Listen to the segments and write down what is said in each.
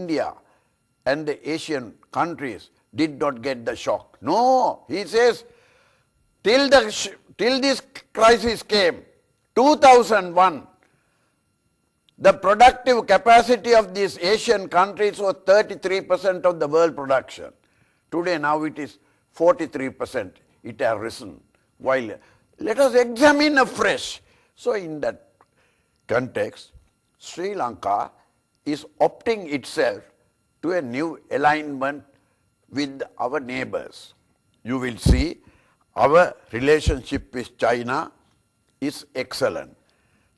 India and the Asian countries did not get the shock. No, he says, till this crisis came, 2001, the productive capacity of these Asian countries was 33% of the world production. Today now it is 43%. It has risen. While let us examine afresh. So in that context, Sri Lanka is opting itself to a new alignment with our neighbors. You will see our relationship with China is excellent.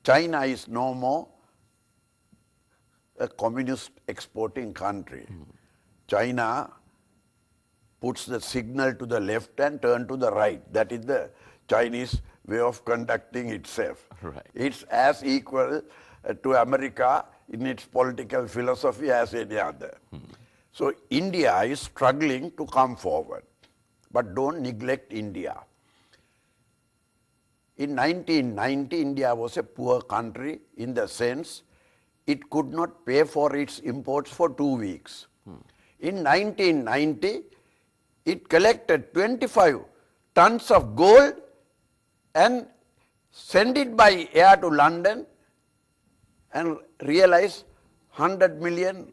China is no more a communist exporting country. China puts the signal to the left and turn to the right. That is the Chinese way of conducting itself. Right. It's as equal to America in its political philosophy as any other. So India is struggling to come forward. But don't neglect India. In 1990, India was a poor country in the sense it could not pay for its imports for 2 weeks. In 1990, it collected 25 tons of gold and sent it by air to London and realized $100 million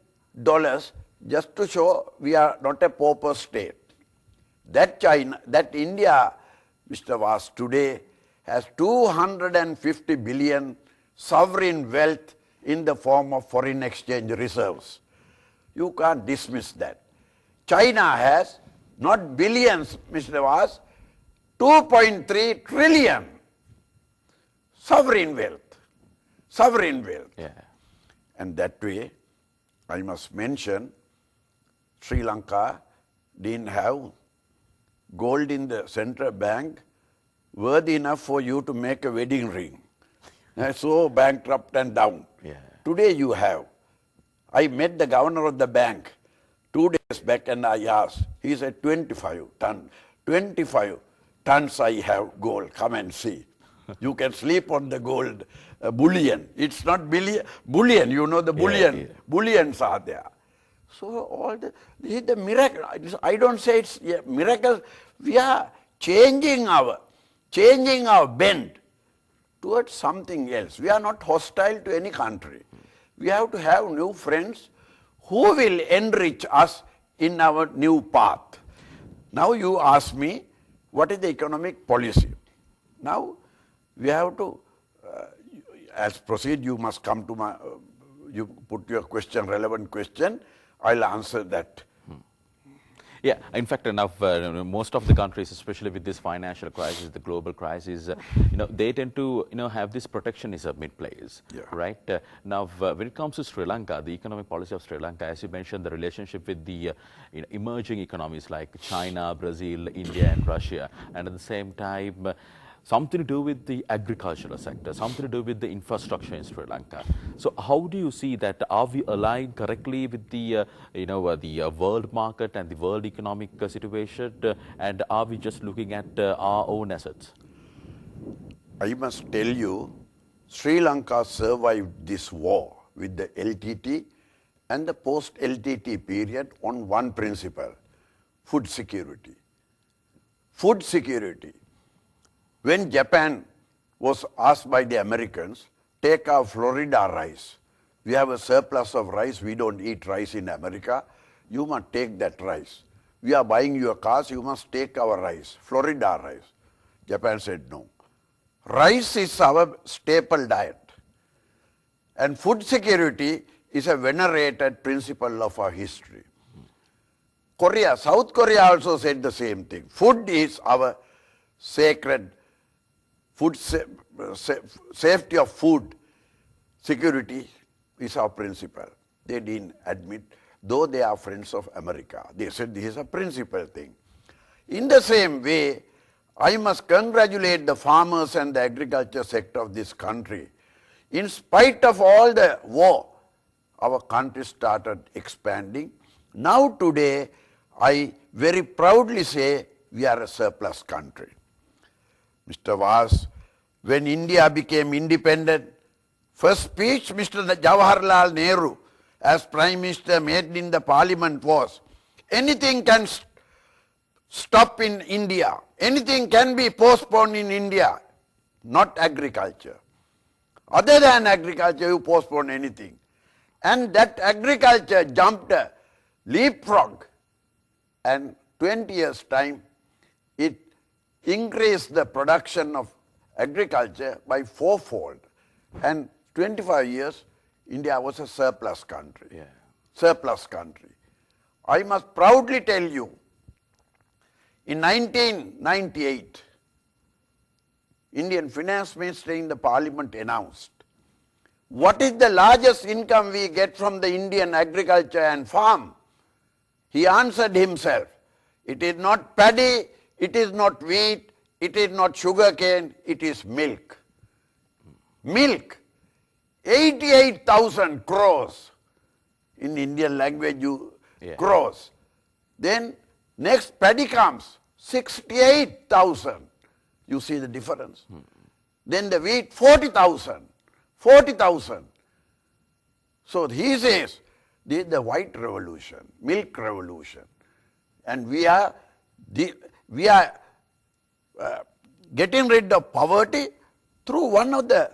just to show we are not a pauper state. That India, Mr. Vas, today has 250 billion sovereign wealth in the form of foreign exchange reserves. You can't dismiss that. China has not billions, Mr. Vas, 2.3 trillion sovereign wealth. Sovereign wealth. Yeah. And that way, I must mention, Sri Lanka didn't have gold in the central bank worthy enough for you to make a wedding ring. So bankrupt and down. Yeah. Today you have. I met the governor of the bank 2 days back and I asked, he said 25 tons I have gold, come and see. You can sleep on the gold bullion. It's not bullion, you know the bullion. Yeah. Bullions are there. So this is the miracle. I don't say it's a miracle. We are changing our bend towards something else. We are not hostile to any country. We have to have new friends who will enrich us in our new path. Now you ask me, what is the economic policy? Now we have to, as proceed, you must come to you put your question, relevant question, I'll answer that. Yeah, in fact, now most of the countries, especially with this financial crisis, the global crisis, they tend to have this protectionism in place, Yeah. right? Now, when it comes to Sri Lanka, the economic policy of Sri Lanka, as you mentioned, the relationship with the emerging economies like China, Brazil, India, and Russia, and at the same time, something to do with the agricultural sector, something to do with the infrastructure in Sri Lanka. So how do you see that? Are we aligned correctly with the, the world market and the world economic situation? And are we just looking at our own assets? I must tell you, Sri Lanka survived this war with the LTT and the post-LTT period on one principle, food security. Food security. When Japan was asked by the Americans, take our Florida rice. We have a surplus of rice, we don't eat rice in America. You must take that rice. We are buying your cars, you must take our rice, Florida rice. Japan said no. Rice is our staple diet. And food security is a venerated principle of our history. Korea, South Korea also said the same thing. Food is our sacred safety of food security is our principle. They didn't admit, though they are friends of America. They said this is a principal thing. In the same way, I must congratulate the farmers and the agriculture sector of this country. In spite of all the war, our country started expanding. Now today, I very proudly say we are a surplus country. Mr. Vas, when India became independent, first speech Mr. Jawaharlal Nehru as Prime Minister made in the Parliament was, anything can stop in India, anything can be postponed in India, not agriculture. Other than agriculture, you postpone anything. And that agriculture jumped a leapfrog, and 20 years' time, it increased the production of agriculture by fourfold. And 25 years, India was a surplus country. Yeah. Surplus country. I must proudly tell you, in 1998, Indian Finance Minister in the Parliament announced, what is the largest income we get from the Indian agriculture and farm? He answered himself, it is not paddy, it is not wheat, it is not sugarcane, it is milk. Milk, 88,000 crores. In Indian language, crores. Then next paddy comes, 68,000. You see the difference. Then the wheat, 40,000. 40,000. So he says, this is the white revolution, milk revolution. And we are getting rid of poverty through one of the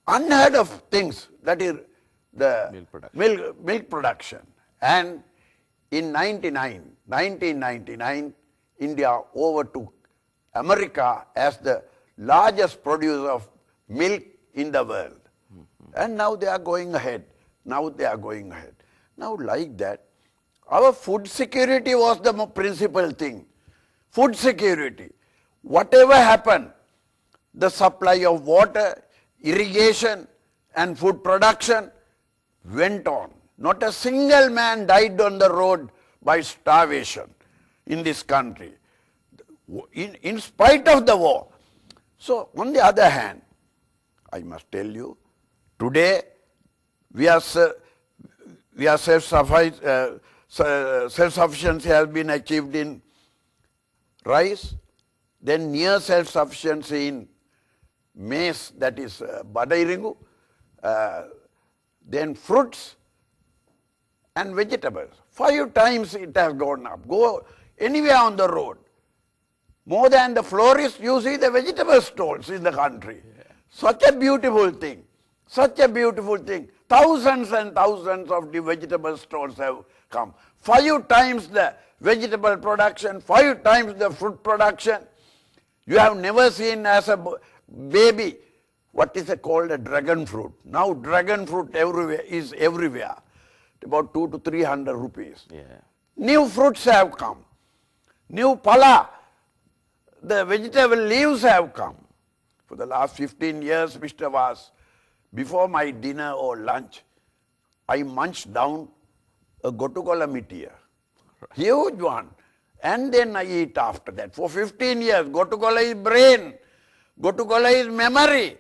unheard of things, that is the milk production. And in 1999, India overtook America as the largest producer of milk in the world. And now they are going ahead. Now like that, our food security was the principal thing. Food security. Whatever happened, the supply of water, irrigation and food production went on. Not a single man died on the road by starvation in this country, in spite of the war. So on the other hand, I must tell you, today we are self-sufficiency has been achieved in rice, then near self-sufficiency in maize, that is badairingu, then fruits and vegetables. 5 times it has gone up. Go anywhere on the road. More than the florists, you see the vegetable stalls in the country. Yeah. Such a beautiful thing. Such a beautiful thing. Thousands and thousands of the vegetable stalls have come. 5 times the vegetable production, 5 times the fruit production. You have never seen as a baby what is called a dragon fruit. Now dragon fruit is everywhere. About 200 to 300 rupees. Yeah. New fruits have come. New pala, the vegetable leaves have come. For the last 15 years, Mr. Vas, before my dinner or lunch, I munched down a gotukola mitiya, huge one, and then I eat after that. For 15 years, gotukola is brain, gotukola is memory.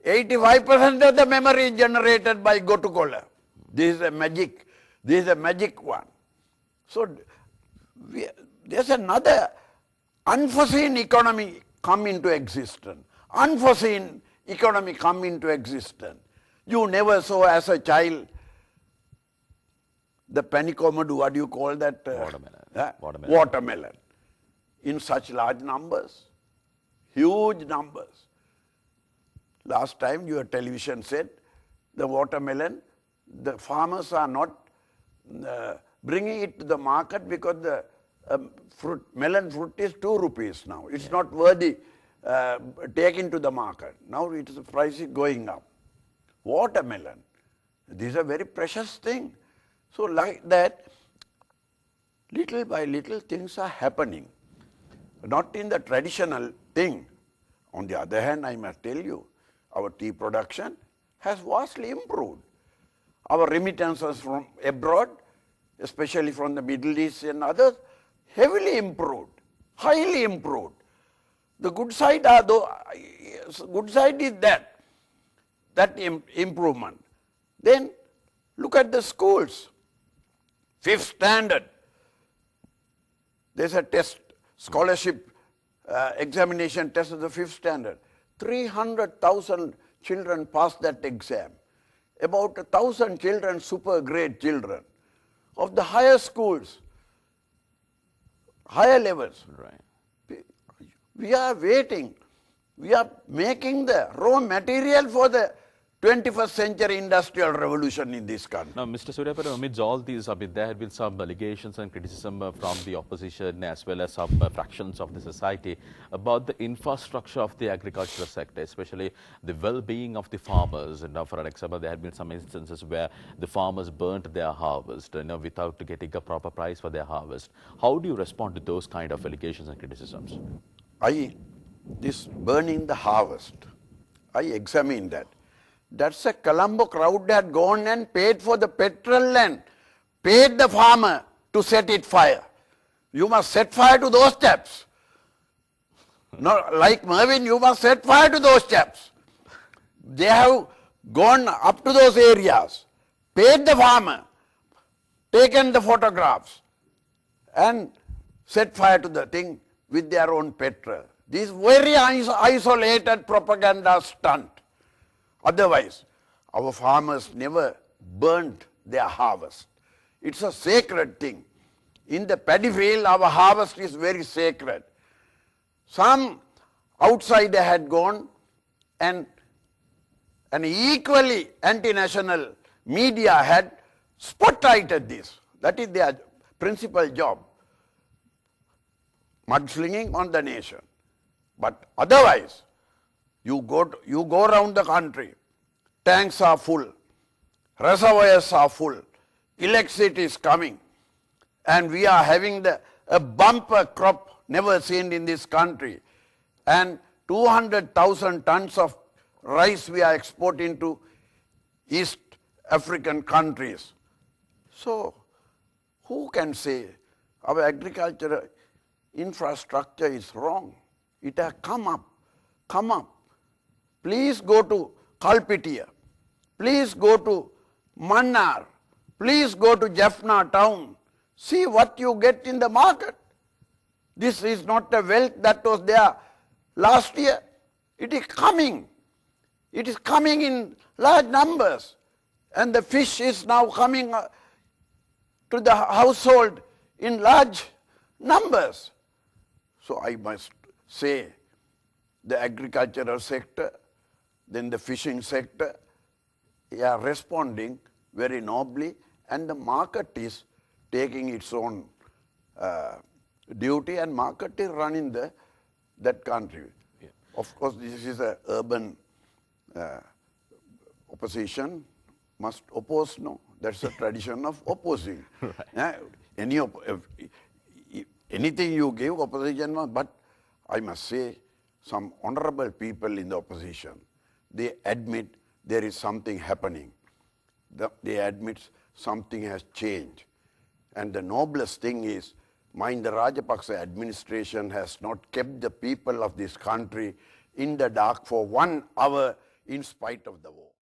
85% of the memory is generated by gotukola. This is a magic. This is a magic one. So there's another unforeseen economy come into existence. Unforeseen economy come into existence. You never saw as a child the panikomadu, what do you call that? Watermelon. In such large numbers. Huge numbers. Last time your television said the watermelon, the farmers are not bringing it to the market because the melon fruit is 2 rupees now. It's not worthy taken to the market. Now the price is going up. Watermelon, this is a very precious thing. So like that, little by little things are happening. Not in the traditional thing. On the other hand, I must tell you, our tea production has vastly improved. Our remittances from abroad, especially from the Middle East and others, heavily improved, highly improved. The good side is that improvement. Then look at the schools. 5th standard, there's a test, scholarship examination test of the 5th standard. 300,000 children passed that exam. about 1,000 children, super great children, of the higher schools, higher levels. Right. We are waiting. We are making the raw material for the 21st century industrial revolution in this country. Now, Mr. Suriyapperuma, amidst all these, I mean, there have been some allegations and criticism from the opposition as well as some fractions of the society about the infrastructure of the agricultural sector, especially the well-being of the farmers. And now, for an example, there have been some instances where the farmers burnt their harvest, without getting a proper price for their harvest. How do you respond to those kind of allegations and criticisms? This burning the harvest, I examined that. That's a Colombo crowd had gone and paid for the petrol and paid the farmer to set it fire. You must set fire to those chaps. Not like Mervyn, you must set fire to those chaps. They have gone up to those areas, paid the farmer, taken the photographs and set fire to the thing with their own petrol. This very isolated propaganda stunt. Otherwise, our farmers never burnt their harvest. It's a sacred thing. In the paddy field, our harvest is very sacred. Some outsider had gone and an equally anti-national media had spotlighted this. That is their principal job. Mudslinging on the nation. But otherwise, you go around the country, tanks are full, reservoirs are full, electricity is coming, and we are having a bumper crop never seen in this country, and 200,000 tons of rice we are exporting to East African countries. So, who can say our agricultural infrastructure is wrong? It has come up. Please go to Kalpitia. Please go to Mannar. Please go to Jaffna town. See what you get in the market. This is not the wealth that was there last year. It is coming. It is coming in large numbers. And the fish is now coming to the household in large numbers. So I must say, the agricultural sector, then the fishing sector, they are responding very nobly, and the market is taking its own duty, and market is running that country. Yeah. Of course, this is an urban opposition, must oppose, no. That's a tradition of opposing. Right. Anything you give, opposition must, but I must say, some honorable people in the opposition, they admit there is something happening. They admit something has changed. And the noblest thing is, Mahinda Rajapaksa administration has not kept the people of this country in the dark for 1 hour in spite of the war.